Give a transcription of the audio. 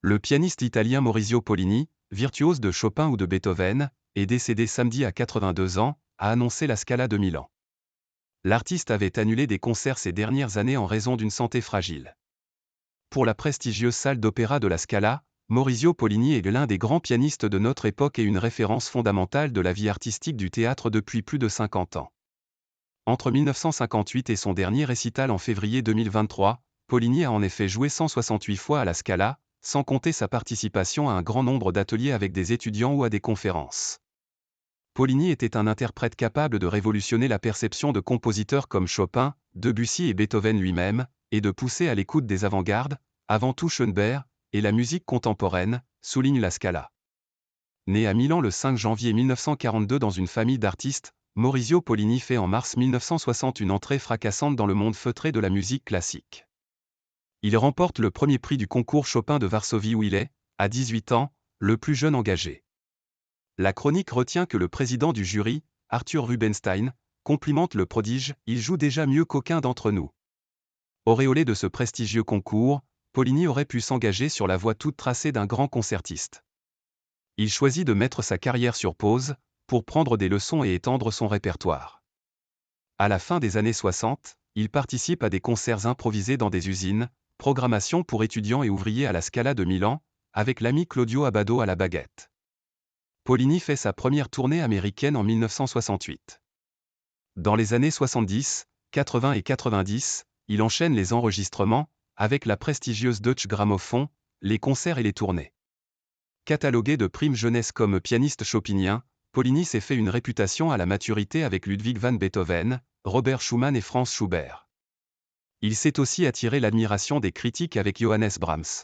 Le pianiste italien Maurizio Pollini, virtuose de Chopin ou de Beethoven, est décédé samedi à 82 ans, a annoncé la Scala de Milan. L'artiste avait annulé des concerts ces dernières années en raison d'une santé fragile. Pour la prestigieuse salle d'opéra de la Scala, Maurizio Pollini est l'un des grands pianistes de notre époque et une référence fondamentale de la vie artistique du théâtre depuis plus de 50 ans. Entre 1958 et son dernier récital en février 2023, Pollini a en effet joué 168 fois à la Scala, sans compter sa participation à un grand nombre d'ateliers avec des étudiants ou à des conférences. Pollini était un interprète capable de révolutionner la perception de compositeurs comme Chopin, Debussy et Beethoven lui-même, et de pousser à l'écoute des avant-gardes, avant tout Schoenberg, et la musique contemporaine, souligne la Scala. Né à Milan le 5 janvier 1942 dans une famille d'artistes, Maurizio Pollini fait en mars 1960 une entrée fracassante dans le monde feutré de la musique classique. Il remporte le premier prix du concours Chopin de Varsovie où il est, à 18 ans, le plus jeune engagé. La chronique retient que le président du jury, Arthur Rubinstein, complimente le prodige « Il joue déjà mieux qu'aucun d'entre nous ». Auréolé de ce prestigieux concours, Pollini aurait pu s'engager sur la voie toute tracée d'un grand concertiste. Il choisit de mettre sa carrière sur pause, pour prendre des leçons et étendre son répertoire. À la fin des années 60, il participe à des concerts improvisés dans des usines, programmation pour étudiants et ouvriers à la Scala de Milan, avec l'ami Claudio Abbado à la baguette. Pollini fait sa première tournée américaine en 1968. Dans les années 70, 80 et 90, il enchaîne les enregistrements, avec la prestigieuse Deutsche Grammophon, les concerts et les tournées. Catalogué de prime jeunesse comme pianiste chopinien, Pollini s'est fait une réputation à la maturité avec Ludwig van Beethoven, Robert Schumann et Franz Schubert. Il s'est aussi attiré l'admiration des critiques avec Johannes Brahms.